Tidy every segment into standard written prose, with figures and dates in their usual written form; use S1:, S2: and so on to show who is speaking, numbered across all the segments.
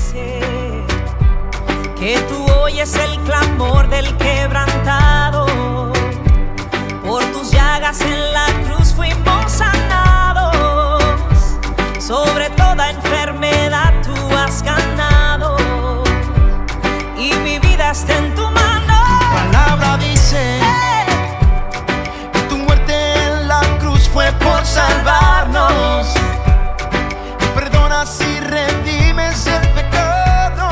S1: dice que tú oyes el clamor del quebrantado. Por tus llagas en la cruz fuimos sanados. Sobre toda enfermedad tú has ganado, y mi vida está en tu mano.
S2: Tu palabra dice que tu muerte en la cruz fue por salvarnos. Perdonas y redimes el pecado,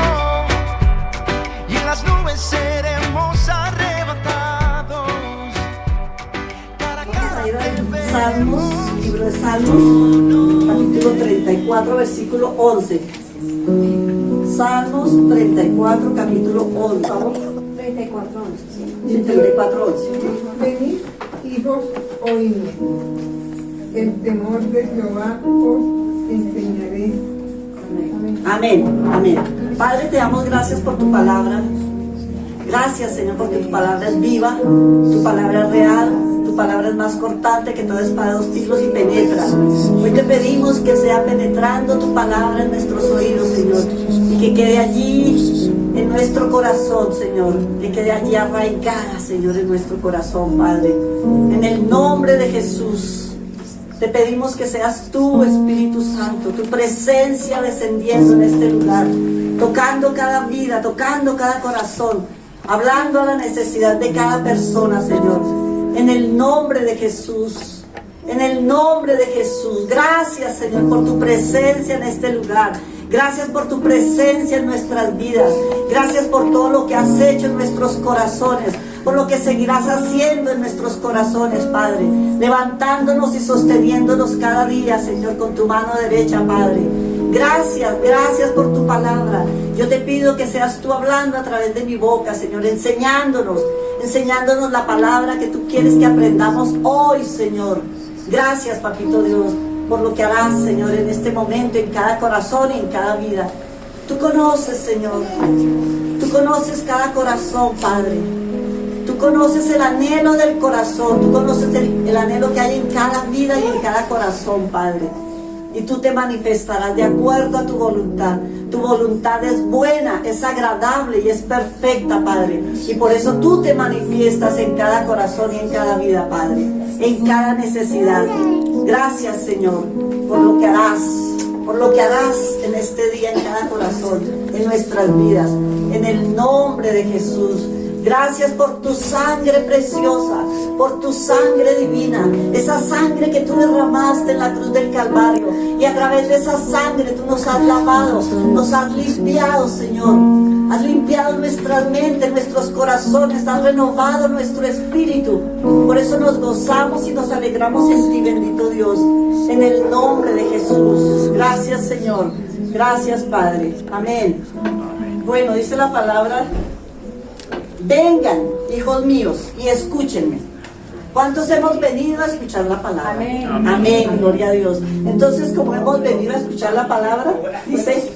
S2: y en las nubes seremos arrebatados.
S3: Salmos, libro de Salmos, capítulo 34, versículo 11. Salmos 34, capítulo 11.
S4: 34, 11.
S3: Sí, 34, 11.
S4: Venid, hijos, oídme. El temor de Jehová os enseñaré.
S3: Amén, amén. Padre, te damos gracias por tu palabra. Gracias, Señor, porque tu palabra es viva, tu palabra es real, tu palabra es más cortante que toda espada de 2 filos y penetra. Hoy te pedimos que sea penetrando tu palabra en nuestros oídos, Señor, y que quede allí en nuestro corazón, Señor, que quede allí arraigada, Señor, en nuestro corazón, Padre. En el nombre de Jesús, te pedimos que seas tú, Espíritu Santo, tu presencia descendiendo en este lugar, tocando cada vida, tocando cada corazón, hablando a la necesidad de cada persona, Señor. En el nombre de Jesús, en el nombre de Jesús. Gracias, Señor, por tu presencia en este lugar. Gracias por tu presencia en nuestras vidas. Gracias por todo lo que has hecho en nuestros corazones, por lo que seguirás haciendo en nuestros corazones, Padre, levantándonos y sosteniéndonos cada día, Señor, con tu mano derecha, Padre. Gracias, gracias por tu palabra. Yo te pido que seas tú hablando a través de mi boca, Señor, enseñándonos la palabra que tú quieres que aprendamos hoy, Señor. Gracias, Papito Dios, por lo que harás, Señor, en este momento, en cada corazón y en cada vida. Tú conoces, Señor, tú conoces cada corazón, Padre. Tú conoces el anhelo del corazón, tú conoces el anhelo que hay en cada vida y en cada corazón, Padre. Y tú te manifestarás de acuerdo a tu voluntad. Tu voluntad es buena, es agradable y es perfecta, Padre. Y por eso tú te manifiestas en cada corazón y en cada vida, Padre. En cada necesidad. Gracias, Señor, por lo que harás. Por lo que harás en este día en cada corazón, en nuestras vidas. En el nombre de Jesús. Gracias por tu sangre preciosa, por tu sangre divina, esa sangre que tú derramaste en la cruz del Calvario. Y a través de esa sangre tú nos has lavado, nos has limpiado, Señor. Has limpiado nuestras mentes, nuestros corazones, has renovado nuestro espíritu. Por eso nos gozamos y nos alegramos en ti, bendito Dios. En el nombre de Jesús. Gracias, Señor. Gracias, Padre. Amén. Bueno, dice la palabra: vengan, hijos míos, y escúchenme. ¿Cuántos hemos venido a escuchar la palabra?
S4: Amén.
S3: Amén, gloria a Dios. Entonces, como hemos venido a escuchar la palabra, dice: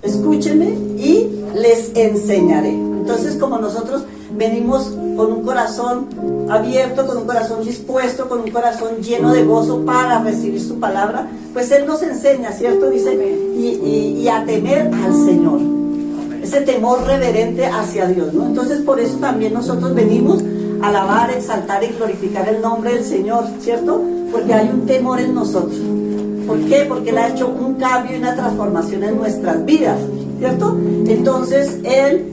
S3: escúchenme y les enseñaré. Entonces, como nosotros venimos con un corazón abierto, con un corazón dispuesto, con un corazón lleno de gozo para recibir su palabra, pues Él nos enseña, ¿cierto? Dice, y a temer al Señor. Ese temor reverente hacia Dios, ¿no? Entonces, por eso también nosotros venimos a alabar, exaltar y glorificar el nombre del Señor, ¿cierto? Porque hay un temor en nosotros. ¿Por qué? Porque Él ha hecho un cambio y una transformación en nuestras vidas, ¿cierto? Entonces, Él,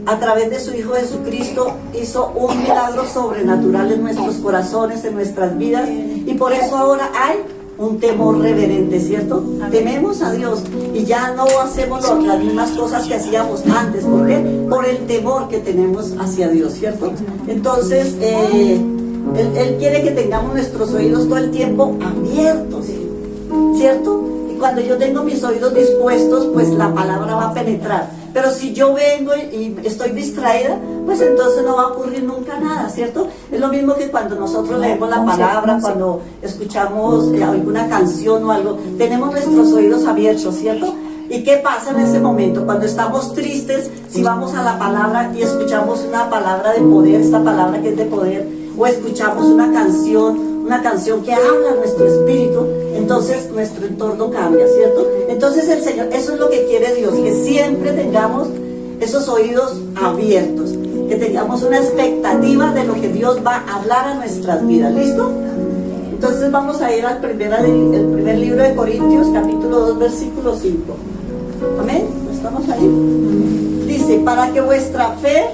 S3: a través de su Hijo Jesucristo, hizo un milagro sobrenatural en nuestros corazones, en nuestras vidas, y por eso ahora hay un temor reverente, ¿cierto? Tememos a Dios y ya no hacemos las mismas cosas que hacíamos antes. ¿Por qué? Por el temor que tenemos hacia Dios, ¿cierto? Entonces, Él quiere que tengamos nuestros oídos todo el tiempo abiertos, ¿cierto? Y cuando yo tengo mis oídos dispuestos, pues la palabra va a penetrar. Pero si yo vengo y estoy distraída, pues entonces no va a ocurrir nunca nada, ¿cierto? Es lo mismo que cuando nosotros leemos la palabra, cuando escuchamos alguna canción o algo, tenemos nuestros oídos abiertos, ¿cierto? ¿Y qué pasa en ese momento? Cuando estamos tristes, si vamos a la palabra y escuchamos una palabra de poder, esta palabra que es de poder, o escuchamos una canción, una canción que habla a nuestro espíritu, entonces nuestro entorno cambia, ¿cierto? Entonces el Señor, eso es lo que quiere Dios, que siempre tengamos esos oídos abiertos, que tengamos una expectativa de lo que Dios va a hablar a nuestras vidas, ¿listo? Entonces vamos a ir al el primer libro de Corintios, capítulo 2, versículo 5. ¿Amén? ¿Estamos ahí? Dice, para que vuestra fe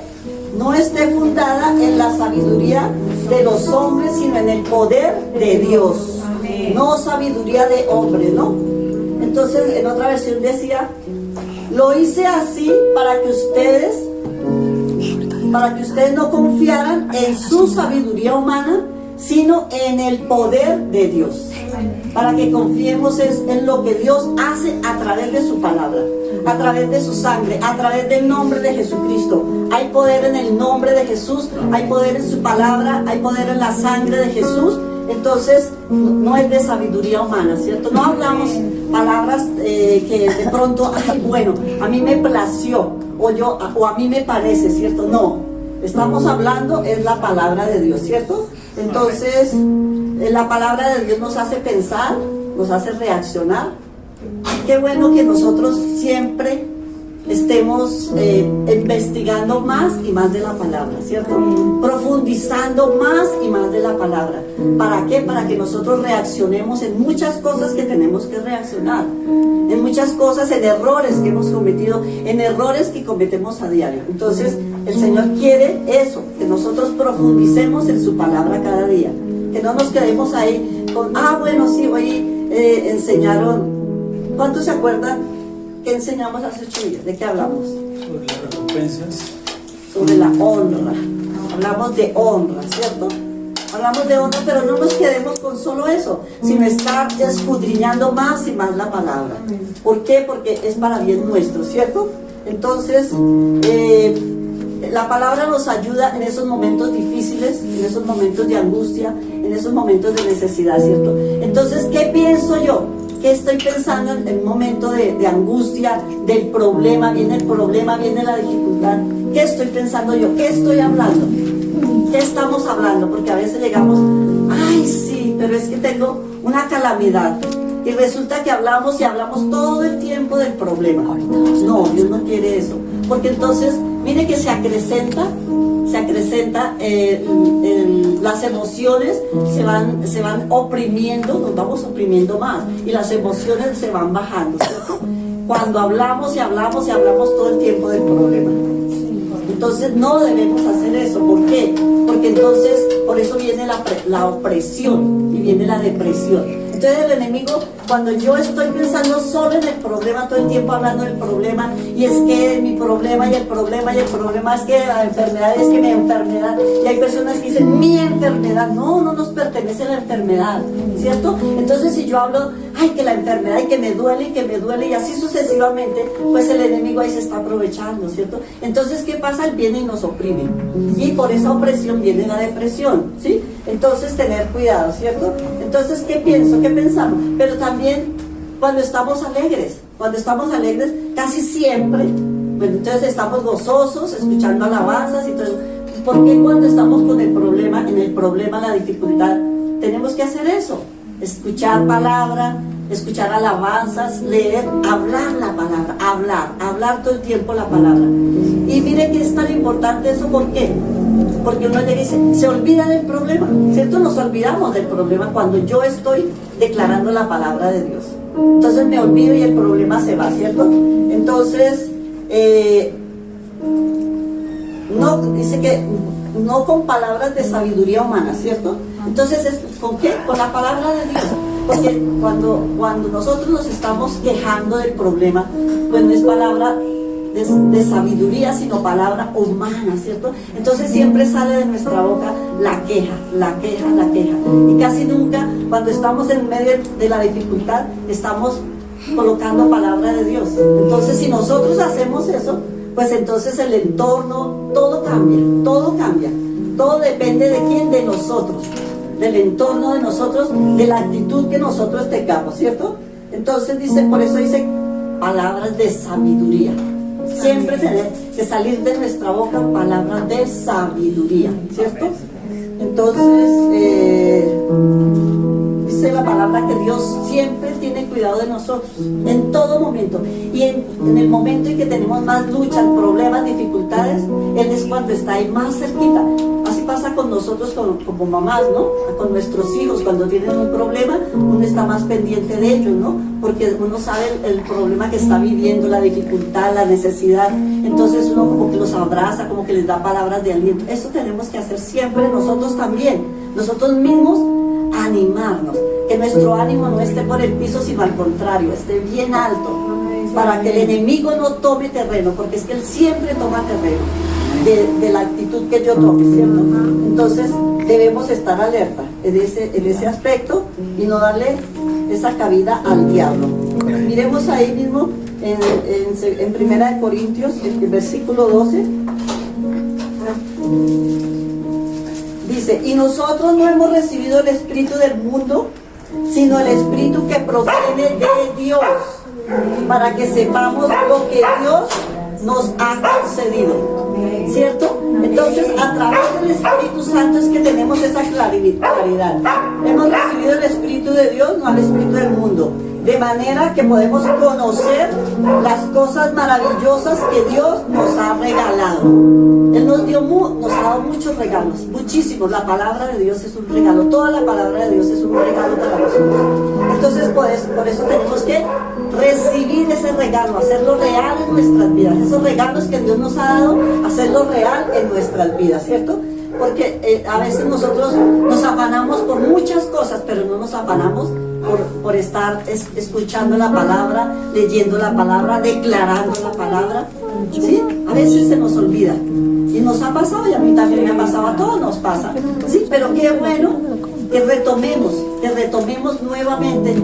S3: no esté fundada en la sabiduría de los hombres, sino en el poder de Dios. No sabiduría de hombre, ¿no? Entonces, en otra versión decía, lo hice así para que ustedes no confiaran en su sabiduría humana, sino en el poder de Dios. Para que confiemos en lo que Dios hace a través de su palabra, a través de su sangre, a través del nombre de Jesucristo. Hay poder en el nombre de Jesús, hay poder en su palabra, hay poder en la sangre de Jesús. Entonces, no es de sabiduría humana, ¿cierto? No hablamos palabras que de pronto, ay, bueno, a mí me plació, o a mí me parece, ¿cierto? No, estamos hablando, es la palabra de Dios, ¿cierto? Entonces, la palabra de Dios nos hace pensar, nos hace reaccionar. Qué bueno que nosotros siempre estemos investigando más y más de la palabra, ¿cierto? Profundizando más y más de la palabra. ¿Para qué? Para que nosotros reaccionemos en muchas cosas que tenemos que reaccionar, en muchas cosas, en errores que hemos cometido, en errores que cometemos a diario. Entonces, el Señor quiere eso, que nosotros profundicemos en su palabra cada día, que no nos quedemos ahí con, bueno, sí, hoy enseñaron. ¿Cuántos se acuerdan que enseñamos hace 8 días? ¿De qué hablamos?
S5: Sobre las recompensas.
S3: Sobre la honra. Hablamos de honra, ¿cierto? Hablamos de honra, pero no nos quedemos con solo eso, sino estar escudriñando más y más la palabra. ¿Por qué? Porque es para bien nuestro, ¿cierto? Entonces, la palabra nos ayuda en esos momentos difíciles, en esos momentos de angustia, en esos momentos de necesidad, ¿cierto? Entonces, ¿qué pienso yo? ¿Qué estoy pensando en un momento de angustia, del problema? Viene el problema, viene la dificultad. ¿Qué estoy pensando yo? ¿Qué estoy hablando? ¿Qué estamos hablando? Porque a veces llegamos, ay sí, pero es que tengo una calamidad. Y resulta que hablamos y hablamos todo el tiempo del problema. No, Dios no quiere eso. Porque entonces, mire que se acrecenta las emociones se van oprimiendo, nos vamos oprimiendo más y las emociones se van bajando, ¿cierto? Cuando hablamos y hablamos y hablamos todo el tiempo del problema. Entonces no debemos hacer eso. ¿Por qué? Porque entonces por eso viene la opresión y viene la depresión. Entonces el enemigo, cuando yo estoy pensando solo en el problema, todo el tiempo hablando del problema, y es que mi problema y el problema es que la enfermedad es que mi enfermedad, y hay personas que dicen mi enfermedad, no nos pertenece la enfermedad, ¿cierto? Entonces si yo hablo, ay, que la enfermedad y que me duele y así sucesivamente, pues el enemigo ahí se está aprovechando, ¿cierto? Entonces ¿qué pasa? Él viene y nos oprime, y por esa opresión viene la depresión, ¿sí? Entonces tener cuidado, ¿cierto? Entonces ¿qué pienso? ¿Qué pensamos? Pero también cuando estamos alegres, casi siempre, bueno, entonces estamos gozosos, escuchando alabanzas y todo eso. ¿Por qué cuando estamos con el problema, la dificultad, tenemos que hacer eso? Escuchar palabra, escuchar alabanzas, leer, hablar la palabra, hablar todo el tiempo la palabra. Y mire que es tan importante eso, ¿por qué? Porque uno le dice, se olvida del problema, ¿cierto? Nos olvidamos del problema cuando yo estoy declarando la palabra de Dios. Entonces me olvido y el problema se va, ¿cierto? Entonces, dice que no con palabras de sabiduría humana, ¿cierto? Entonces, ¿con qué? Con la palabra de Dios. Porque cuando nosotros nos estamos quejando del problema, pues no es palabra de sabiduría, sino palabra humana, ¿cierto? Entonces siempre sale de nuestra boca la queja. Y casi nunca, cuando estamos en medio de la dificultad, estamos colocando palabra de Dios. Entonces, si nosotros hacemos eso, pues entonces el entorno, todo cambia. Todo depende de quién, de nosotros, del entorno de nosotros, de la actitud que nosotros tengamos, ¿cierto? Entonces por eso dice palabras de sabiduría. Siempre tener que salir de nuestra boca palabras de sabiduría, ¿cierto? Entonces, Dice la palabra que Dios siempre tiene cuidado de nosotros, en todo momento. Y en el momento en que tenemos más luchas, problemas, dificultades, Él es cuando está ahí más cerquita. Así pasa con nosotros como mamás, ¿no? Con nuestros hijos, cuando tienen un problema, uno está más pendiente de ellos, ¿no? Porque uno sabe el problema que está viviendo, la dificultad, la necesidad. Entonces uno como que los abraza, como que les da palabras de aliento. Eso tenemos que hacer siempre nosotros también. Nosotros mismos animarnos, que nuestro ánimo no esté por el piso, sino al contrario, esté bien alto, para que el enemigo no tome terreno, porque es que él siempre toma terreno de la actitud que yo tome, ¿cierto? Entonces debemos estar alerta en ese aspecto y no darle esa cabida al diablo. Miremos ahí mismo en Primera de Corintios, el versículo 12. Dice, y nosotros no hemos recibido el espíritu del mundo, sino el espíritu que proviene de Dios, para que sepamos lo que Dios nos ha concedido. ¿Cierto? Entonces, a través del Espíritu Santo es que tenemos esa claridad. Hemos recibido el Espíritu de Dios, no al Espíritu del mundo. De manera que podemos conocer las cosas maravillosas que Dios nos ha regalado. Él nos ha dado muchos regalos, muchísimos. La palabra de Dios es un regalo. Toda la palabra de Dios es un regalo para nosotros. Entonces, por eso tenemos que recibir ese regalo, hacerlo real en nuestras vidas. Esos regalos que Dios nos ha dado, hacerlo real en nuestras vidas, ¿cierto? Porque a veces nosotros nos afanamos por muchas cosas, pero no nos afanamos por estar escuchando la palabra, leyendo la palabra, declarando la palabra. ¿Sí? A veces se nos olvida. Y nos ha pasado, y a mí también me ha pasado, a todos nos pasa. Sí, pero qué bueno que retomemos nuevamente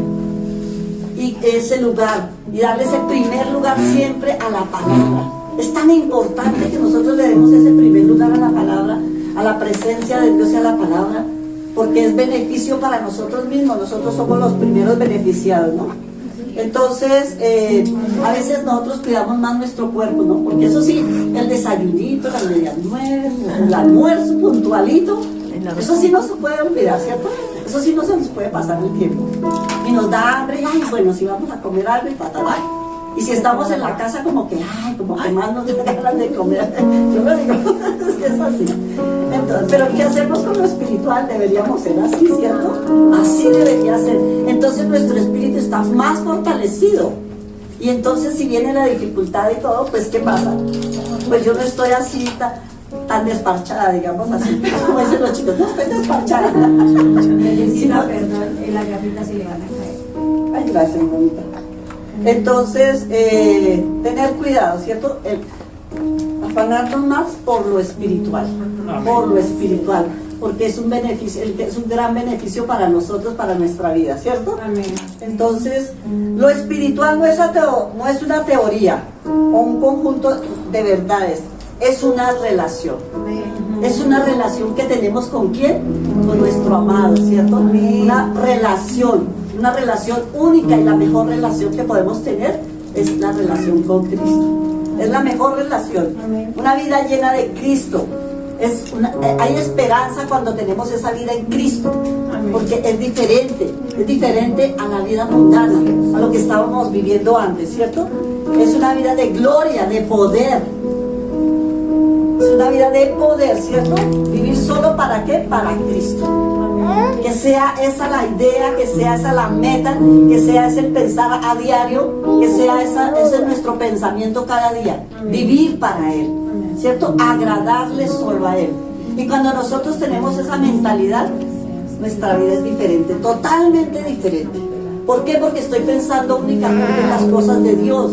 S3: y ese lugar, y darle ese primer lugar siempre a la palabra. Es tan importante que nosotros le demos ese primer lugar a la palabra, a la presencia de Dios y a la palabra, porque es beneficio para nosotros mismos. Nosotros somos los primeros beneficiados, ¿no? Entonces, a veces nosotros cuidamos más nuestro cuerpo, ¿no? Porque eso sí, el desayunito, la medianoche, el almuerzo puntualito, eso sí no se puede olvidar, ¿cierto? Eso sí no se nos puede pasar el tiempo. Y nos da hambre, y ay, bueno, si vamos a comer algo y patatá. Y si estamos en la casa, como que más nos da ganas de comer. Yo me digo, es que es así. Entonces, pero ¿qué hacemos con lo espiritual? Deberíamos ser así, ¿cierto? Así debería ser. Entonces nuestro espíritu está más fortalecido. Y entonces si viene la dificultad y todo, pues ¿qué pasa? Pues yo no estoy así tan desparchada, digamos así. Como dicen los chicos, no estoy desparchada.
S6: Necesita perdón, en la gafita se le van a caer.
S3: Ay, gracias, bonita. Entonces, tener cuidado, ¿cierto? Afanarnos más por lo espiritual, porque es un beneficio, es un gran beneficio para nosotros, para nuestra vida, ¿cierto?
S6: Amén.
S3: Entonces, lo espiritual no es una teoría o un conjunto de verdades, es una relación. Es una relación que tenemos ¿con quién? Con nuestro amado, ¿cierto? Una relación única, y la mejor relación que podemos tener es la relación con Cristo. Es la mejor relación. Una vida llena de Cristo. Hay esperanza cuando tenemos esa vida en Cristo, porque es diferente a la vida mundana, a lo que estábamos viviendo antes, ¿cierto? Es una vida de gloria, de poder. Es una vida de poder, ¿cierto? Vivir solo ¿para qué? Para Cristo. Que sea esa la idea, que sea esa la meta, que sea ese el pensar a diario, que sea ese es nuestro pensamiento cada día. Vivir para Él, ¿cierto? Agradarle solo a Él. Y cuando nosotros tenemos esa mentalidad, nuestra vida es diferente, totalmente diferente. ¿Por qué? Porque estoy pensando únicamente en las cosas de Dios.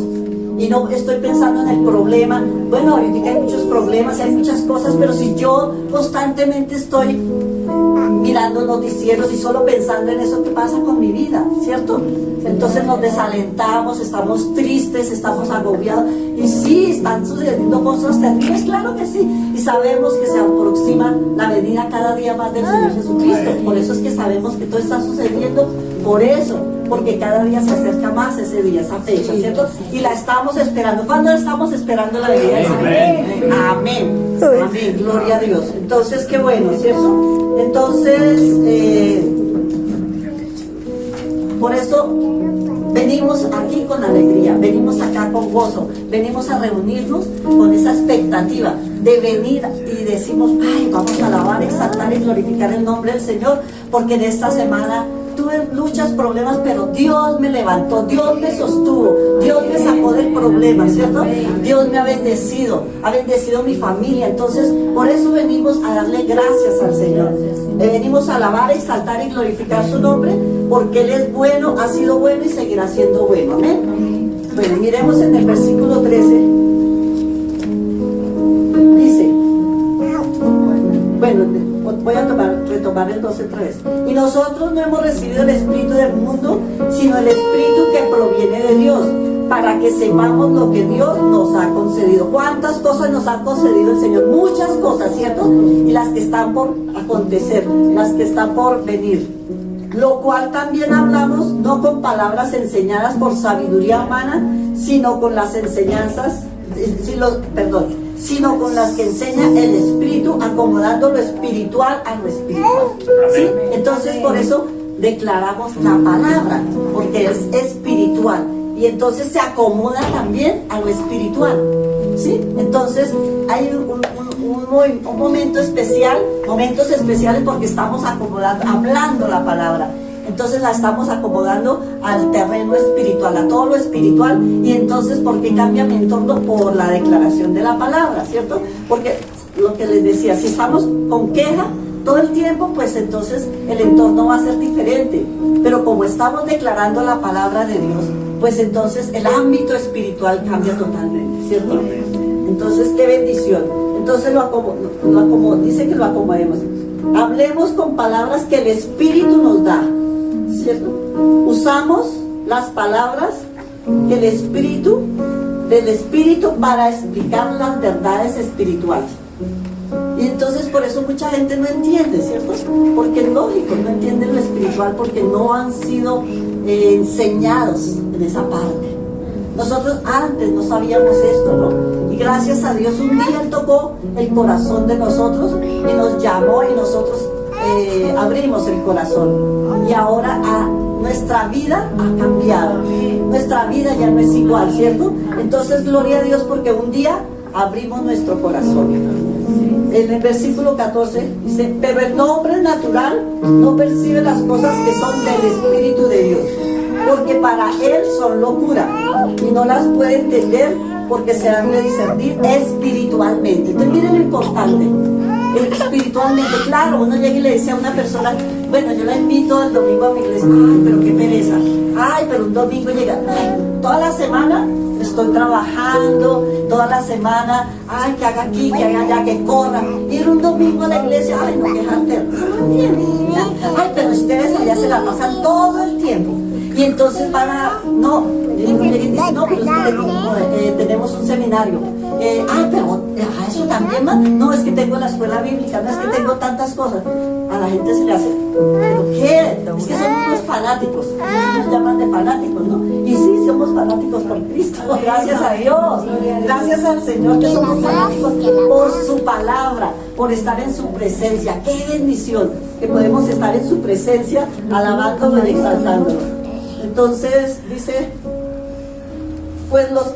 S3: Y no estoy pensando en el problema. Bueno, ahorita hay muchos problemas, hay muchas cosas, pero si yo constantemente estoy mirando noticieros y solo pensando en eso, ¿qué pasa con mi vida? ¿Cierto? Entonces nos desalentamos, estamos tristes, estamos agobiados. Y sí, están sucediendo cosas terribles, claro que sí. Y sabemos que se aproxima la venida cada día más del Señor Jesucristo. Por eso es que sabemos que todo está sucediendo. Por eso, porque cada día se acerca más ese día, esa fecha, ¿cierto? Y la estamos esperando. ¿Cuándo estamos esperando la venida del Señor? Amén. Amén. Gloria a Dios. Entonces, qué bueno, ¿cierto? Entonces, por eso venimos aquí con alegría, venimos acá con gozo, venimos a reunirnos con esa expectativa de venir y decimos, ay, vamos a alabar, exaltar y glorificar el nombre del Señor, porque en esta semana tuve muchos problemas, pero Dios me levantó, Dios me sostuvo, Dios me sacó del problema, ¿cierto? Dios me ha bendecido mi familia. Entonces, por eso venimos a darle gracias al Señor. Le venimos a alabar, exaltar y glorificar su nombre, porque Él es bueno, ha sido bueno y seguirá siendo bueno. Amén. Bueno, miremos en el versículo 13. Dice, bueno, voy a retomar el 12 otra vez. Y nosotros no hemos recibido el espíritu del mundo, sino el espíritu que proviene de Dios, para que sepamos lo que Dios nos ha concedido. ¿Cuántas cosas nos ha concedido el Señor? Muchas cosas, ¿cierto? Y las que están por acontecer, las que están por venir. Lo cual también hablamos no con palabras enseñadas por sabiduría humana, sino con las enseñanzas, sino con las que enseña el Espíritu, acomodando lo espiritual a lo espiritual. ¿Sí? Entonces, por eso declaramos la palabra, porque es espiritual. Y entonces se acomoda también a lo espiritual, ¿sí? Entonces hay un momento especial, momentos especiales, porque estamos acomodando, hablando la palabra. Entonces la estamos acomodando al terreno espiritual, a todo lo espiritual. Y entonces, ¿por qué cambia mi entorno? Por la declaración de la palabra, ¿cierto? Porque lo que les decía, si estamos con queja todo el tiempo, pues entonces el entorno va a ser diferente. Pero como estamos declarando la palabra de Dios, pues entonces el ámbito espiritual cambia totalmente, ¿cierto? Entonces, qué bendición. Entonces dice que lo acomodemos. Hablemos con palabras que el Espíritu nos da, ¿cierto? Usamos las palabras que del Espíritu para explicar las verdades espirituales. Y entonces por eso mucha gente no entiende, ¿cierto? Porque es lógico, no entienden lo espiritual porque no han sido enseñados en esa parte. Nosotros antes no sabíamos esto, ¿no? Y gracias a Dios un día Él tocó el corazón de nosotros y nos llamó, y nosotros abrimos el corazón. Y ahora nuestra vida ha cambiado. Nuestra vida ya no es igual, ¿cierto? Entonces, gloria a Dios, porque un día abrimos nuestro corazón. En el versículo 14 dice, pero el hombre natural no percibe las cosas que son del Espíritu de Dios, porque para él son locura, y no las puede entender porque se han de discernir espiritualmente. Entonces miren lo importante, espiritualmente. Claro, uno llega y le dice a una persona, bueno, yo la invito el domingo a mi iglesia, ay, pero qué pereza, ay, pero un domingo llega, toda la semana estoy trabajando, toda la semana, ay, que haga aquí, que haga allá, que corra. Ir un domingo a la iglesia, ay, no, quejarte, no entiendo. Ay, pero ustedes allá se la pasan todo el tiempo. Y entonces van a, no, no, pero es que tenemos un seminario. Ay, pero eso también, no, es que tengo la escuela bíblica, no es que tengo tantas cosas. A la gente se le hace, ¿pero qué? Es que son unos fanáticos, nos llaman de fanáticos, ¿no? Y sí, somos fanáticos por Cristo, gracias a Dios, gracias al Señor que somos fanáticos por su palabra, por estar en su presencia. Qué bendición que podemos estar en su presencia, alabándolo y exaltándolo. Entonces dice, pues los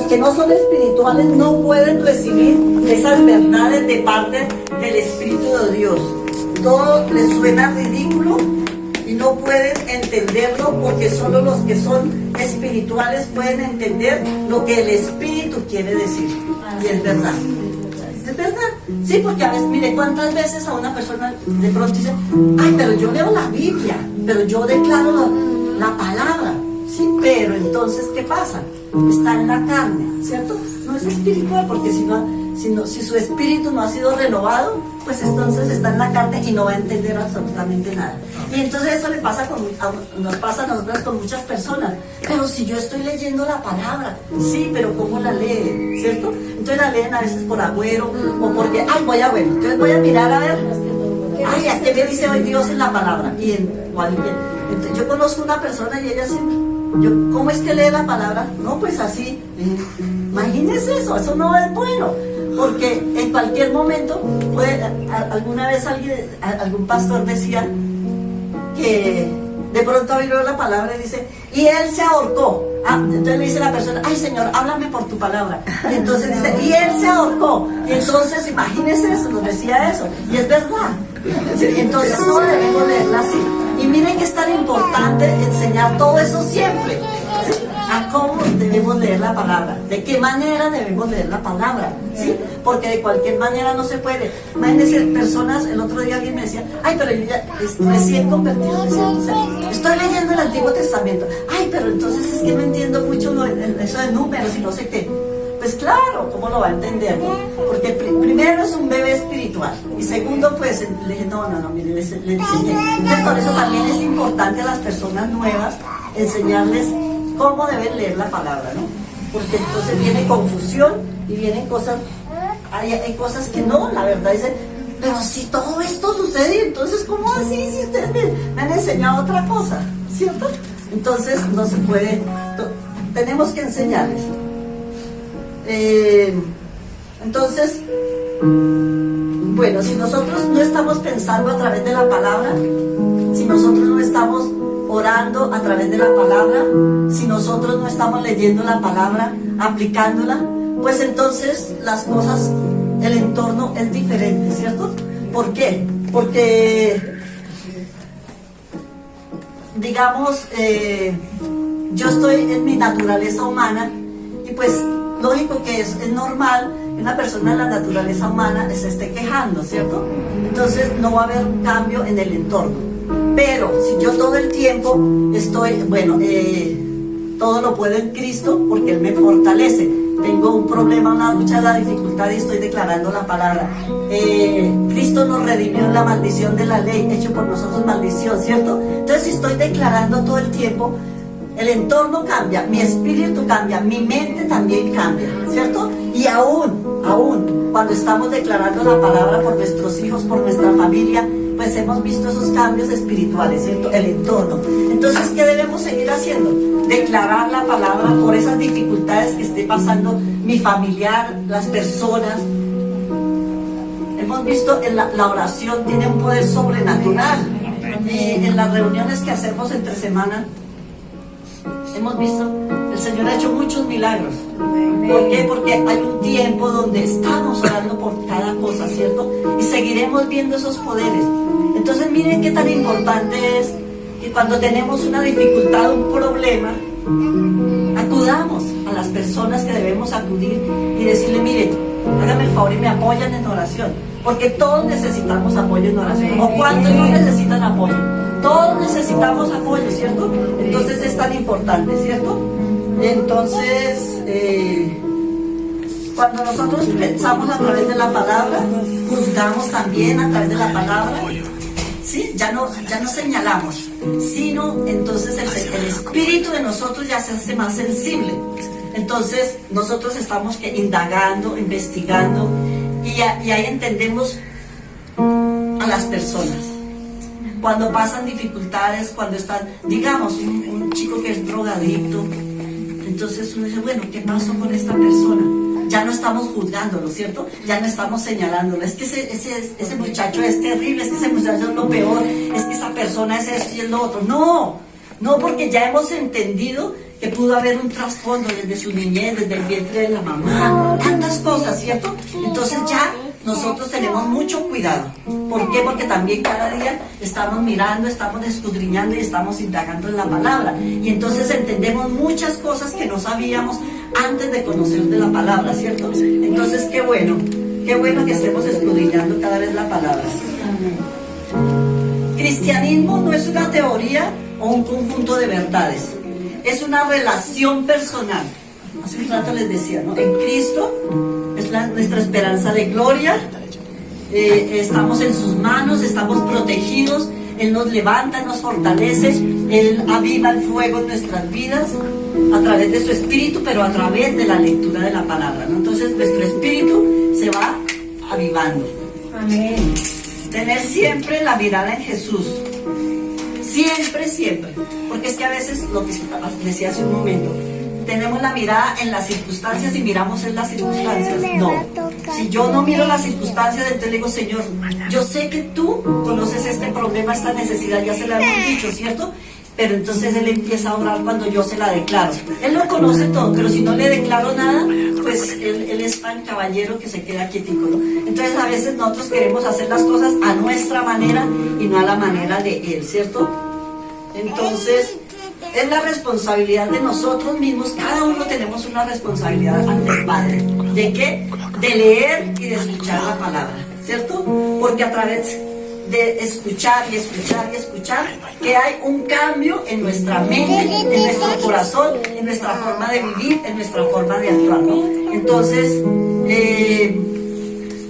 S3: que no son espirituales no pueden recibir esas verdades de parte del Espíritu de Dios. Todo les suena ridículo y no pueden entenderlo, porque solo los que son espirituales pueden entender lo que el Espíritu quiere decir. Y es verdad. Es verdad. Sí, porque a veces, mire, cuántas veces a una persona de pronto dice, ay, pero yo leo la Biblia, pero yo declaro la palabra. Sí, pero entonces, ¿qué pasa? Está en la carne, ¿cierto? No es espiritual, porque si su espíritu no ha sido renovado, pues entonces está en la carne y no va a entender absolutamente nada. Y entonces eso nos pasa a nosotras con muchas personas. Pero si yo estoy leyendo la palabra, sí, pero ¿cómo la leen? ¿Cierto? Entonces la leen a veces por agüero, o porque, ay, entonces voy a mirar a ver, ay, ¿a qué me dice hoy Dios en la palabra? Y entonces, yo conozco una persona y ella así, ¿cómo es que lee la palabra? No, pues así. Imagínense eso no es bueno, porque en cualquier momento alguna vez algún pastor decía que De pronto abrió la palabra y dice, y él se ahorcó. Entonces le dice la persona, ay Señor, háblame por tu palabra. Y entonces dice, y él se ahorcó. Y entonces imagínense eso, nos decía eso. Y es verdad. Entonces no debemos leerla así. Y miren que es tan importante enseñar todo eso siempre. ¿Sí? A cómo debemos leer la palabra, de qué manera debemos leer la palabra, ¿sí? Porque de cualquier manera no se puede. Imagínense, personas, el otro día alguien me decía, ay, pero yo ya recién convertido, estoy leyendo el Antiguo Testamento, ay, pero entonces es que no entiendo mucho eso de números y no sé qué. Pues claro, ¿cómo lo va a entender? Porque primero es un bebé espiritual y segundo, pues le dije, no, mire, le enseñé. Entonces por eso también es importante a las personas nuevas enseñarles cómo deben leer la palabra, ¿no? Porque entonces viene confusión y vienen cosas, hay cosas que no, la verdad dicen, pero si todo esto sucede, entonces ¿cómo así? Si ustedes me han enseñado otra cosa, ¿cierto? Entonces no se puede, tenemos que enseñarles. Entonces, bueno, si nosotros no estamos pensando a través de la palabra, si nosotros no estamos orando a través de la palabra, si nosotros no estamos leyendo la palabra, aplicándola, pues entonces las cosas, el entorno es diferente, ¿cierto? ¿Por qué? Porque, digamos, yo estoy en mi naturaleza humana y pues lógico que es normal que una persona de la naturaleza humana se esté quejando, ¿cierto? Entonces no va a haber un cambio en el entorno. Pero si yo todo el tiempo estoy, todo lo puedo en Cristo porque Él me fortalece. Tengo un problema, una lucha, la dificultad y estoy declarando la palabra. Cristo nos redimió en la maldición de la ley, hecho por nosotros maldición, ¿cierto? Entonces si estoy declarando todo el tiempo, el entorno cambia, mi espíritu cambia, mi mente también cambia, ¿cierto? Y aún, cuando estamos declarando la palabra por nuestros hijos, por nuestra familia, pues hemos visto esos cambios espirituales, ¿cierto? El entorno. Entonces, ¿qué debemos seguir haciendo? Declarar la palabra por esas dificultades que esté pasando mi familiar, las personas. Hemos visto en la oración tiene un poder sobrenatural. En las reuniones que hacemos entre semana, hemos visto, el Señor ha hecho muchos milagros. ¿Por qué? Porque hay un tiempo donde estamos orando por cada cosa, ¿cierto? Y seguiremos viendo esos poderes. Entonces miren qué tan importante es que cuando tenemos una dificultad, un problema, acudamos a las personas que debemos acudir y decirle, miren, háganme el favor y me apoyan en oración. Porque todos necesitamos apoyo en oración. ¿O cuántos no necesitan apoyo? Todos necesitamos apoyo, ¿cierto? Entonces es tan importante, ¿cierto? Entonces, cuando nosotros pensamos a través de la palabra, juzgamos también a través de la palabra, ¿sí? Ya no señalamos, sino entonces el espíritu de nosotros ya se hace más sensible. Entonces nosotros estamos indagando, investigando, y ahí entendemos a las personas. Cuando pasan dificultades, cuando están, digamos, un chico que es drogadicto, entonces uno dice, bueno, ¿qué pasó con esta persona? Ya no estamos juzgándolo, ¿cierto? Ya no estamos señalándolo. Es que ese muchacho es terrible, es que ese muchacho es lo peor, es que esa persona es esto y es lo otro. No, porque ya hemos entendido que pudo haber un trasfondo desde su niñez, desde el vientre de la mamá, tantas cosas, ¿cierto? Entonces ya nosotros tenemos mucho cuidado. ¿Por qué? Porque también cada día estamos mirando, estamos escudriñando y estamos indagando en la palabra. Y entonces entendemos muchas cosas que no sabíamos antes de conocer de la palabra, ¿cierto? Entonces qué bueno que estemos escudriñando cada vez la palabra. Cristianismo no es una teoría o un conjunto de verdades. Es una relación personal. Hace un rato les decía, ¿no? En Cristo es nuestra esperanza de gloria. Estamos en sus manos, estamos protegidos. Él nos levanta, nos fortalece. Él aviva el fuego en nuestras vidas a través de su espíritu, pero a través de la lectura de la palabra, ¿no? Entonces nuestro espíritu se va avivando.
S6: Amén.
S3: Tener siempre la mirada en Jesús. Siempre. Porque es que a veces, lo que decía hace un momento, tenemos la mirada en las circunstancias y miramos en las circunstancias. No. Si yo no miro las circunstancias, entonces le digo, Señor, yo sé que tú conoces este problema, esta necesidad, ya se la hemos dicho, ¿cierto? Pero entonces Él empieza a orar cuando yo se la declaro. Él lo conoce todo, pero si no le declaro nada, pues Él es tan caballero que se queda quietico, ¿no? Entonces a veces nosotros queremos hacer las cosas a nuestra manera y no a la manera de Él, ¿cierto? Entonces, es la responsabilidad de nosotros mismos. Cada uno tenemos una responsabilidad ante el Padre. ¿De qué? De leer y de escuchar la palabra, ¿cierto? Porque a través de escuchar y escuchar y escuchar, que hay un cambio en nuestra mente, en nuestro corazón, en nuestra forma de vivir, en nuestra forma de actuar, ¿no? Entonces,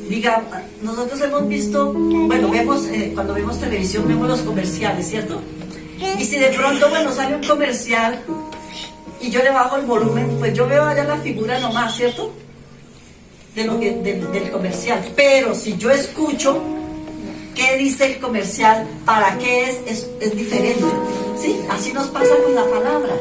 S3: diga, nosotros hemos visto, bueno, vemos, cuando vemos televisión, vemos los comerciales, ¿cierto? Y si de pronto, bueno, sale un comercial y yo le bajo el volumen, pues yo veo allá la figura nomás, ¿cierto? Del comercial. Pero si yo escucho qué dice el comercial, para qué es diferente. ¿Sí? Así nos pasa con la palabra.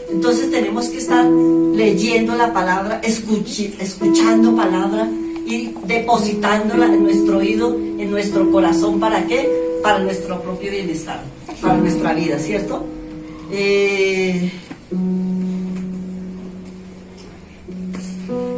S3: Entonces tenemos que estar leyendo la palabra, escuchando palabra y depositándola en nuestro oído, en nuestro corazón. ¿Para qué? Para nuestro propio bienestar, para nuestra vida, ¿cierto?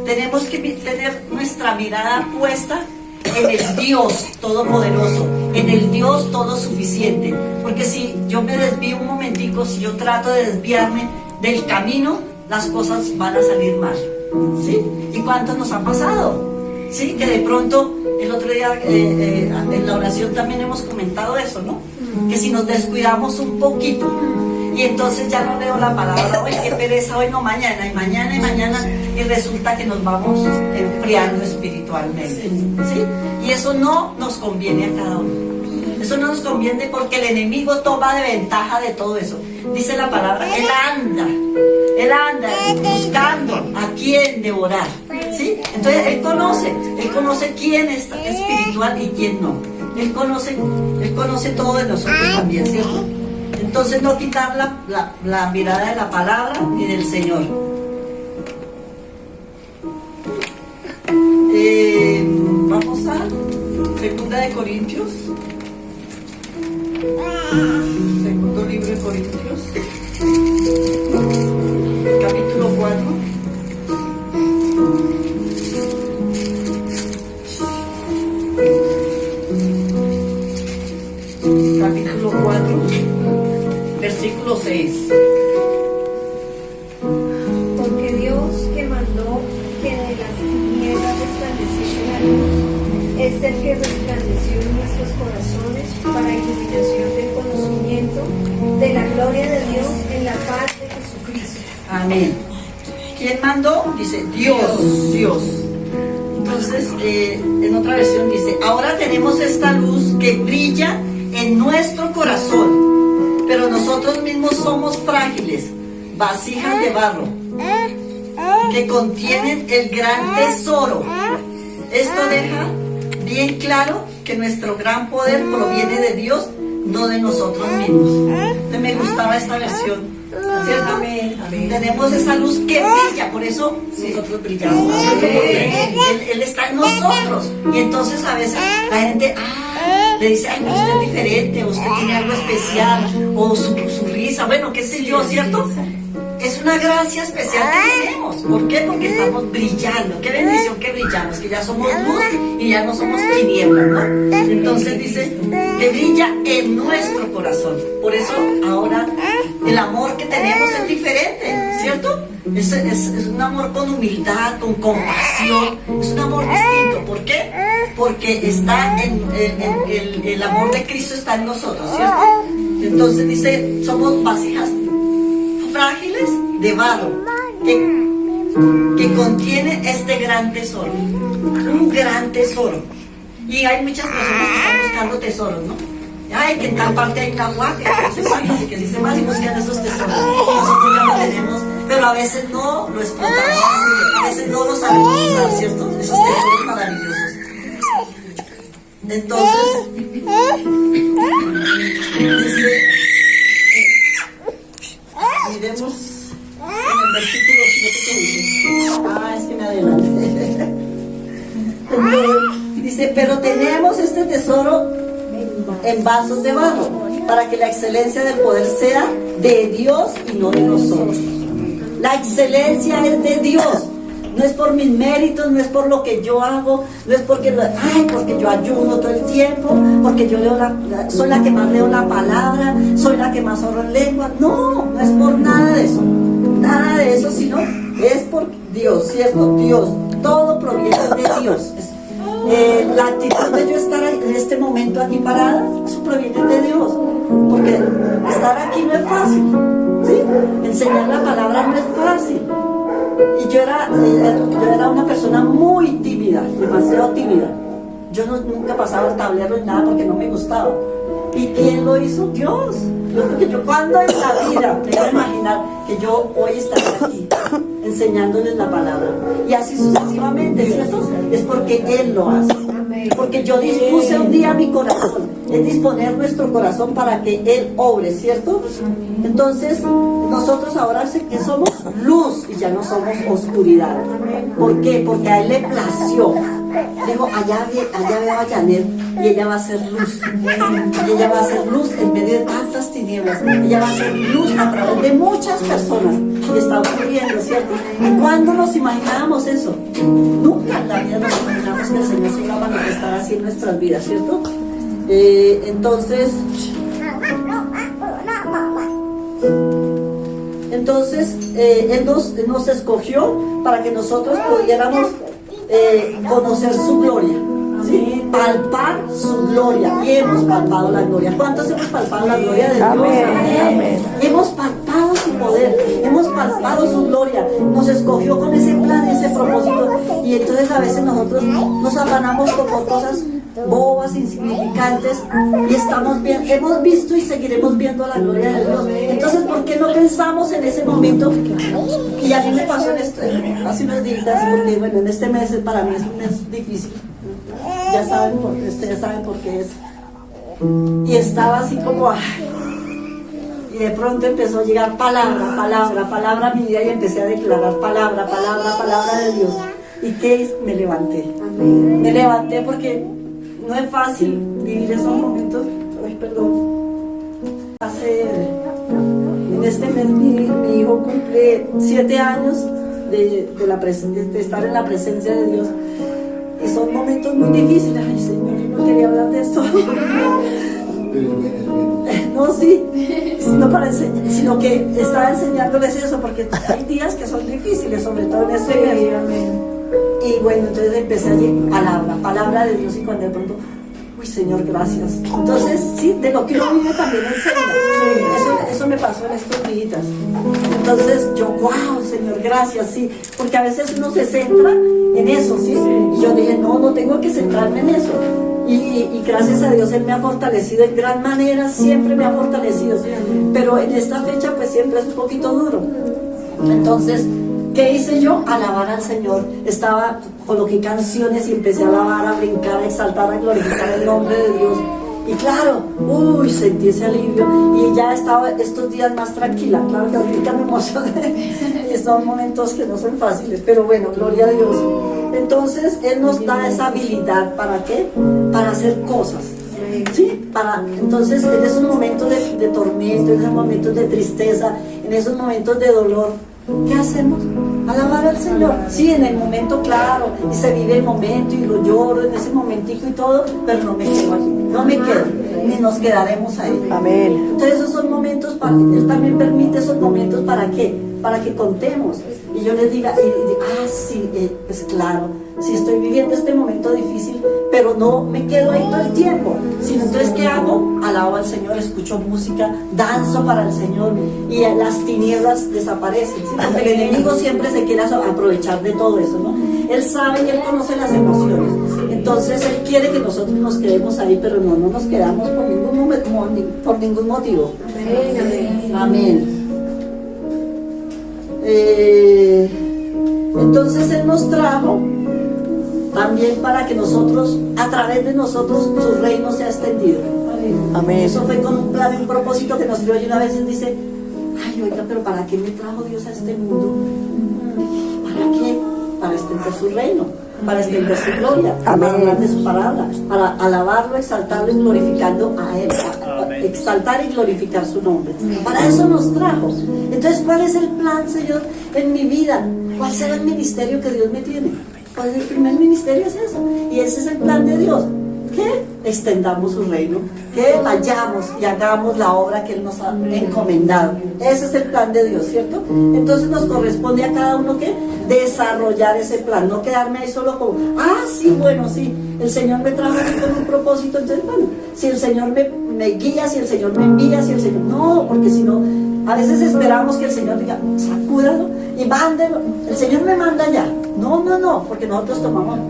S3: Tenemos que tener nuestra mirada puesta en el Dios Todopoderoso, en el Dios Todo Suficiente. Porque si yo me desvío un momentico, si yo trato de desviarme del camino, las cosas van a salir mal, ¿sí? ¿Y cuántos nos ha pasado? ¿Sí? Que de pronto, el otro día en la oración también hemos comentado eso, ¿no? Que si nos descuidamos un poquito, y entonces ya no leo la palabra, hoy qué pereza, hoy no, mañana, y mañana, y mañana, y resulta que nos vamos enfriando espiritualmente, ¿sí? Y eso no nos conviene a cada uno. Eso no nos conviene porque el enemigo toma de ventaja de todo eso. Dice la palabra, él anda buscando a quién devorar, ¿sí? Entonces él conoce quién es espiritual y quién no. Él conoce todo de nosotros también, ¿cierto? Entonces no quitar la mirada de la palabra ni del Señor. Vamos a 2 Corintios. Segundo libro de Corintios, capítulo 4. Capítulo 4, versículo 6.
S7: Porque Dios, que mandó que de las tinieblas resplandeciese la luz, es el que resplandeció en nuestros corazones para iluminación del conocimiento de la gloria de Dios en la paz de Jesucristo.
S3: Amén. ¿Quién mandó? Dice Dios. Entonces, en otra versión dice, ahora tenemos esta luz que brilla en nuestro corazón, pero nosotros mismos somos frágiles, vasijas de barro, que contienen el gran tesoro. Esto deja bien claro que nuestro gran poder proviene de Dios, no de nosotros mismos. Entonces me gustaba esta versión, ¿cierto?
S4: Amén.
S3: Tenemos esa luz que brilla, por eso nosotros brillamos, ¿cierto? Porque Él está en nosotros. Y entonces a veces la gente le dice, ay, pero usted es diferente, o usted tiene algo especial, o su risa, bueno, qué sé yo, ¿cierto? Es una gracia especial que tenemos. ¿Por qué? Porque estamos brillando. Qué bendición que brillamos, que ya somos luz y ya no somos tinieblas, ¿no? Entonces dice que brilla en nuestro corazón. Por eso ahora el amor que tenemos es diferente, ¿cierto? Es un amor con humildad, con compasión. Es un amor distinto. ¿Por qué? Porque está el amor de Cristo está en nosotros, ¿cierto? Entonces dice, somos vasijas frágiles de barro que contiene este gran tesoro, un gran tesoro. Y hay muchas personas que están buscando tesoros, ¿no? Ay, que en tal parte hay caguaque, que no sé cuántos, y que si se van y buscan esos tesoros. Nosotros ya lo tenemos, pero a veces no lo explotamos, a veces no lo sabemos usar, ¿cierto? Esos tesoros maravillosos. Entonces, dice, miremos en el versículo Dice, pero tenemos este tesoro en vasos de barro, para que la excelencia del poder sea de Dios y no de nosotros. La excelencia es de Dios. No es por mis méritos, no es por lo que yo hago, no es porque yo ayuno todo el tiempo, porque yo soy la que más leo la palabra, soy la que más oro en lengua. No es por nada de eso, sino es por Dios, ¿cierto? Dios, todo proviene de Dios. La actitud de yo estar en este momento aquí parada, eso proviene de Dios, porque estar aquí no es fácil, ¿sí? Enseñar la palabra no es fácil. Y yo era una persona muy tímida, demasiado tímida. Yo nunca pasaba el tablero ni nada porque no me gustaba. ¿Y quién lo hizo? Dios. Yo cuando en la vida me iba a imaginar que yo hoy estaría aquí enseñándoles la palabra. Y así sucesivamente, ¿cierto? Es porque Él lo hace. Porque yo dispuse un día mi corazón. Es disponer nuestro corazón para que Él obre, ¿cierto? Entonces, nosotros ahora que somos luz y ya no somos oscuridad. ¿Por qué? Porque a Él le plació. Dijo, allá veo a Janet y ella va a ser luz. Y ella va a ser luz en medio de tantas tinieblas. Ella va a ser luz a través de muchas personas. Y está ocurriendo, ¿cierto? ¿Y cuándo nos imaginábamos eso? Nunca en la vida nos imaginamos que el Señor se iba a manifestar así en nuestras vidas, ¿cierto? Entonces, Él nos escogió para que nosotros pudiéramos conocer su gloria, ¿sí? Palpar su gloria. Y hemos palpado la gloria. ¿Cuántos hemos palpado la gloria de Dios? Amén. Hemos palpado su poder, hemos palpado su gloria. Nos escogió con ese plan, ese propósito. Y entonces a veces nosotros nos afanamos por cosas bobas, insignificantes, y hemos visto y seguiremos viendo la gloria de Dios. Entonces, ¿por qué no pensamos en ese momento? Y a mí me pasó hace unos días, porque bueno, en este mes para mí es un mes difícil. Ustedes saben por qué es. Y estaba así como, y de pronto empezó a llegar palabra a mi vida, y empecé a declarar palabra de Dios. ¿Y qué hice? Me levanté. Amén. Me levanté porque no es fácil vivir esos momentos. En este mes mi hijo cumple 7 años de estar en la presencia de Dios. Y son momentos muy difíciles. Ay, Señor, yo no quería hablar de esto. No, sí, no para enseñar, sino que estaba enseñándoles eso, porque hay días que son difíciles, sobre todo en este mes. Y bueno, entonces empecé a decir palabra de Dios, y cuando de pronto, uy, Señor, gracias. Entonces, sí, de lo que uno vive también enseña. Eso me pasó en estos días. Entonces yo, wow, Señor, gracias, sí, porque a veces uno se centra en eso, ¿sí? Y yo dije, no tengo que centrarme en eso. Y gracias a Dios Él me ha fortalecido en gran manera, siempre me ha fortalecido. Pero en esta fecha pues siempre es un poquito duro. Entonces, ¿qué hice yo? Alabar al Señor. Coloqué canciones y empecé a alabar, a brincar, a exaltar, a glorificar el nombre de Dios. Y claro, sentí ese alivio, y ya estaba estos días más tranquila. Claro que ahorita me emocioné. Son momentos que no son fáciles, pero bueno, gloria a Dios. Entonces Él nos da esa habilidad, ¿para qué? Para hacer cosas, ¿sí? Entonces en esos momentos de tormento, en esos momentos de tristeza, en esos momentos de dolor, ¿qué hacemos? Alabar al Señor. Sí, en el momento, claro, y se vive el momento y lo lloro en ese momentico y todo, pero no me quedo aquí, no me quedo, ni nos quedaremos ahí. Amén. Entonces esos son momentos, Él también permite esos momentos, ¿para qué? Para que contemos. Y yo les diga, sí, pues claro, sí estoy viviendo este momento difícil, pero no me quedo ahí todo el tiempo, sino entonces ¿qué hago? Alabo al Señor, escucho música, danzo para el Señor, y las tinieblas desaparecen, ¿sí? Porque el enemigo siempre se quiere aprovechar de todo eso, ¿no? Él sabe y Él conoce las emociones, entonces Él quiere que nosotros nos quedemos ahí, pero no nos quedamos por ningún motivo. Amén. Entonces Él nos trajo también para que nosotros, a través de nosotros, su reino sea extendido. Amén. Eso fue con un plan y un propósito que nos dio, y una vez dice, ay, oiga, pero ¿para qué me trajo Dios a este mundo? ¿Para qué? Para extender su reino. para extender su gloria, para hablar de su palabra, para alabarlo, exaltarlo y glorificando a Él, exaltar y glorificar su nombre. Para eso nos trajo. Entonces, ¿cuál es el plan, Señor, en mi vida? ¿Cuál será el ministerio que Dios me tiene? Pues el primer ministerio es eso, y ese es el plan de Dios, que extendamos su reino, que vayamos y hagamos la obra que Él nos ha encomendado. Ese es el plan de Dios, ¿cierto? Entonces nos corresponde a cada uno que desarrollar ese plan, no quedarme ahí solo como, sí, bueno, sí, el Señor me trajo aquí con un propósito, entonces bueno, si el Señor me guía, si el Señor me envía, si el Señor, no, porque si no, a veces esperamos que el Señor diga, sacúdalo y mándelo, el Señor me manda ya. No, porque nosotros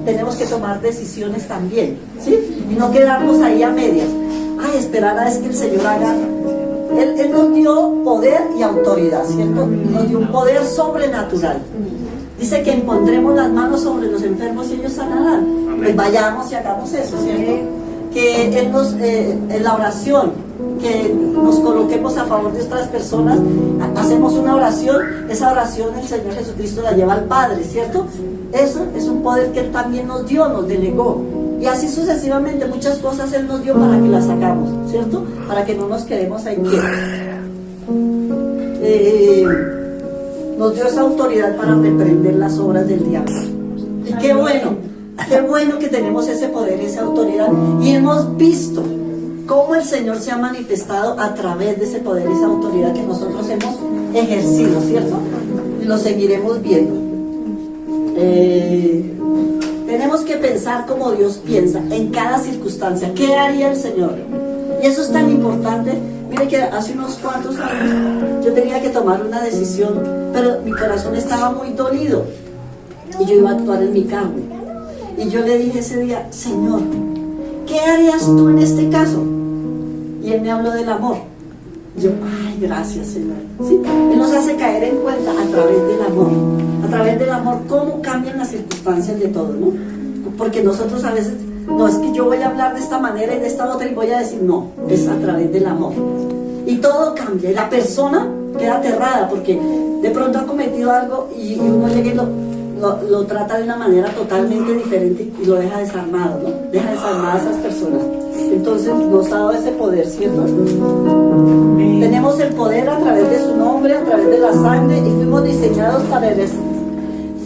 S3: tenemos que tomar decisiones también, ¿sí? Y no quedarnos ahí a medias. Esperar a que el Señor haga. Él nos dio poder y autoridad, ¿cierto? Nos dio un poder sobrenatural. Dice que impondremos las manos sobre los enfermos y ellos sanarán. Pues vayamos y hagamos eso, ¿cierto? Que Él nos, en la oración, que nos coloquemos a favor de otras personas, hacemos una oración, esa oración el Señor Jesucristo la lleva al Padre, ¿cierto? Eso es un poder que Él también nos dio, nos delegó, y así sucesivamente muchas cosas Él nos dio para que las hagamos, ¿cierto? Para que no nos quedemos ahí quietos. Nos dio esa autoridad para reprender las obras del diablo, y qué bueno que tenemos ese poder, esa autoridad, y hemos visto cómo el Señor se ha manifestado a través de ese poder, esa autoridad que nosotros hemos ejercido, ¿cierto? Y lo seguiremos viendo. Tenemos que pensar como Dios piensa en cada circunstancia. ¿Qué haría el Señor? Y eso es tan importante. Mire que hace unos cuantos años yo tenía que tomar una decisión, pero mi corazón estaba muy dolido y yo iba a actuar en mi carne. Y yo le dije ese día, Señor, ¿qué harías tú en este caso? Y Él me habló del amor. Yo, gracias, Señor. ¿Sí? Él nos hace caer en cuenta a través del amor. A través del amor, cómo cambian las circunstancias de todo, ¿no? Porque nosotros a veces, no, es que yo voy a hablar de esta manera y de esta otra y voy a decir, no, es a través del amor. Y todo cambia. Y la persona queda aterrada porque de pronto ha cometido algo y uno llega y lo trata de una manera totalmente diferente y lo deja desarmado, ¿no? Deja desarmadas a esas personas. Entonces nos ha dado ese poder, ¿cierto? Tenemos el poder a través de su nombre, a través de la sangre, y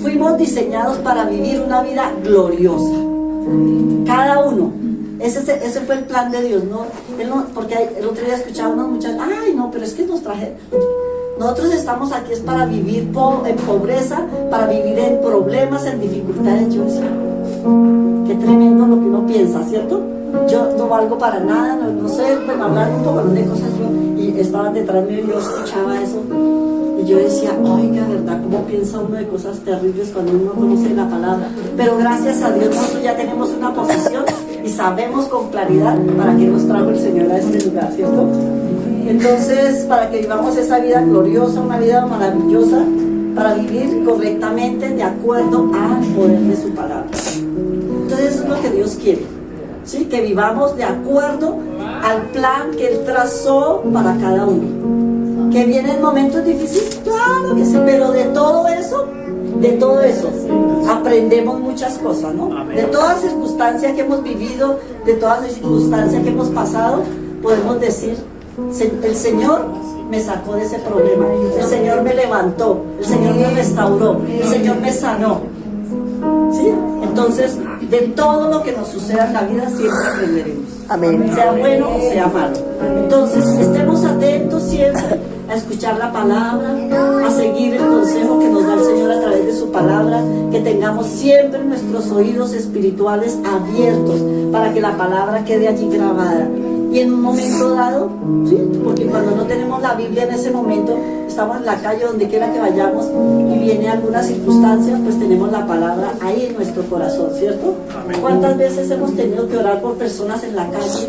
S3: fuimos diseñados para vivir una vida gloriosa. Cada uno. Ese fue el plan de Dios, ¿no? Porque el otro día escuchaba a unos muchachos, no, pero es que nos trajeron. Nosotros estamos aquí es para vivir en pobreza, para vivir en problemas, en dificultades. Yo decía, qué tremendo lo que uno piensa, ¿cierto? Yo no valgo para nada, no sé, bueno, hablar un poco de cosas y estaban detrás mío y yo escuchaba eso. Y yo decía, oiga, ¿verdad? ¿Cómo piensa uno de cosas terribles cuando uno conoce la palabra? Pero gracias a Dios nosotros ya tenemos una posición y sabemos con claridad para qué nos trajo el Señor a este lugar, ¿cierto? Entonces, para que vivamos esa vida gloriosa, una vida maravillosa, para vivir correctamente de acuerdo al poder de su palabra. Entonces eso es lo que Dios quiere, ¿sí? Que vivamos de acuerdo al plan que Él trazó para cada uno. Que vienen momentos difíciles, claro que sí, pero de todo eso aprendemos muchas cosas, ¿no? De toda circunstancia que hemos vivido, de toda circunstancia que hemos pasado, podemos decir, el Señor me sacó de ese problema, el Señor me levantó, el Señor me restauró, el Señor me sanó, ¿sí? Entonces, de todo lo que nos suceda en la vida siempre aprenderemos. Amén. Sea bueno o sea malo. Entonces, estemos atentos siempre a escuchar la palabra, a seguir el consejo que nos da el Señor a través de su palabra, que tengamos siempre nuestros oídos espirituales abiertos para que la palabra quede allí grabada. Y en un momento dado, ¿sí? Porque cuando no tenemos la Biblia en ese momento, estamos en la calle, donde quiera que vayamos, y viene alguna circunstancia, pues tenemos la palabra ahí en nuestro corazón, ¿cierto? ¿Cuántas veces hemos tenido que orar por personas en la calle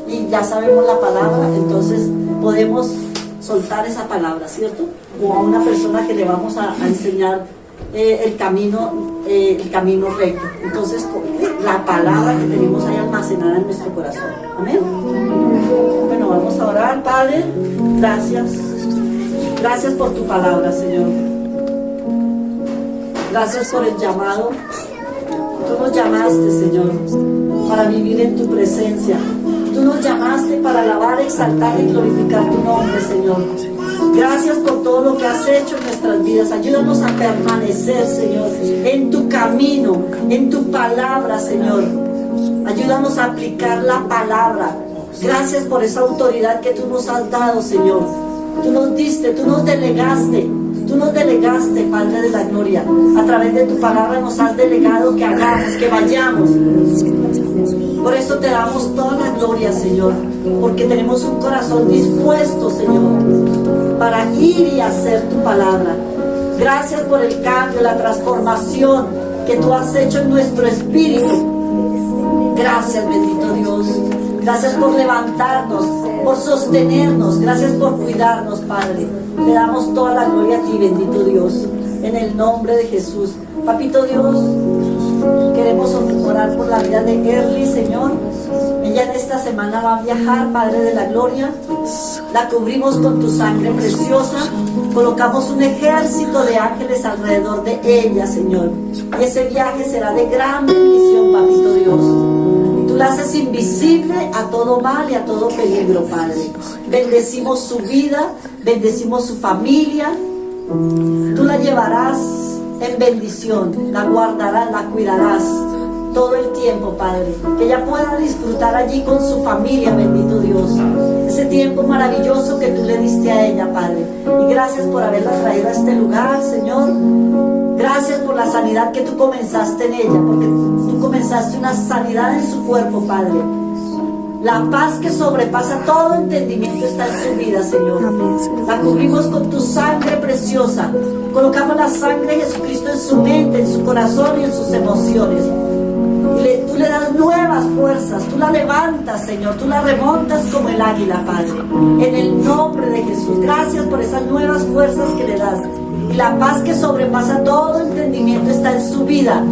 S3: y ya sabemos la palabra, entonces podemos soltar esa palabra, ¿cierto? O a una persona que le vamos a enseñar el camino recto. Entonces, la palabra que tenemos ahí almacenada en nuestro corazón. Amén. Bueno, vamos a orar. Padre, gracias. Gracias por tu palabra, Señor. Gracias por el llamado Tú nos llamaste, Señor, para vivir en tu presencia. Tú nos llamaste para alabar, exaltar y glorificar tu nombre, Señor. Gracias por todo lo que has hecho en nuestras vidas. Ayúdanos a permanecer, Señor, en tu camino, en tu palabra, Señor. Ayúdanos a aplicar la palabra. Gracias por esa autoridad que tú nos has dado, Señor. Tú nos diste, tú nos delegaste, Padre de la gloria. A través de tu palabra nos has delegado que hagamos, que vayamos. Por eso te damos toda la gloria, Señor, porque tenemos un corazón dispuesto, Señor, para ir y hacer tu palabra. Gracias por el cambio, la transformación que tú has hecho en nuestro espíritu. Gracias, bendito Dios. Gracias por levantarnos, por sostenernos. Gracias por cuidarnos, Padre. Le damos toda la gloria a ti, bendito Dios, en el nombre de Jesús. Papito Dios, queremos orar por la vida de Erly, Señor. Ella en esta semana va a viajar, Padre de la gloria. La cubrimos con tu sangre preciosa. Colocamos un ejército de ángeles alrededor de ella, Señor. Y ese viaje será de gran bendición, Papito Dios. Tú la haces invisible a todo mal y a todo peligro, Padre. Bendecimos su vida, bendecimos su familia. Tú la llevarás en bendición, la guardarás, la cuidarás todo el tiempo, Padre. Que ella pueda disfrutar allí con su familia, bendito Dios. Ese tiempo maravilloso que tú le diste a ella, Padre. Y gracias por haberla traído a este lugar, Señor. Gracias por la sanidad que tú comenzaste en ella, porque tú comenzaste una sanidad en su cuerpo, Padre. La paz que sobrepasa todo entendimiento está en su vida, Señor. La cubrimos con tu sangre preciosa. Colocamos la sangre de Jesucristo en su mente, en su corazón y en sus emociones. Y tú le das nuevas fuerzas, tú la levantas, Señor, tú la remontas como el águila, Padre. En el nombre de Jesús, gracias por esas nuevas fuerzas que le das. Y la paz que sobrepasa todo entendimiento está en su vida.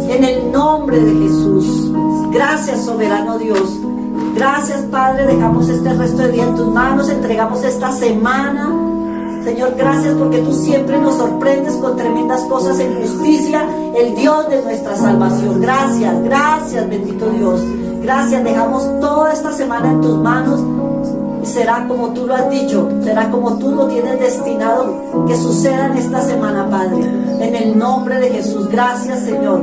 S3: En el nombre de Jesús. Gracias, soberano Dios. Gracias, Padre, dejamos este resto de día en tus manos, entregamos esta semana. Señor, gracias porque tú siempre nos sorprendes con tremendas cosas en justicia, el Dios de nuestra salvación. Gracias, gracias, bendito Dios. Gracias, dejamos toda esta semana en tus manos y será como tú lo has dicho, será como tú lo tienes destinado que suceda en esta semana, Padre. En el nombre de Jesús, gracias, Señor.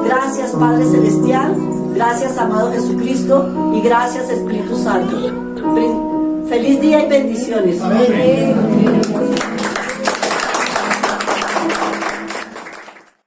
S3: Gracias, Padre Celestial. Gracias, amado Jesucristo, y gracias, Espíritu Santo. Feliz día y bendiciones.
S5: Amén.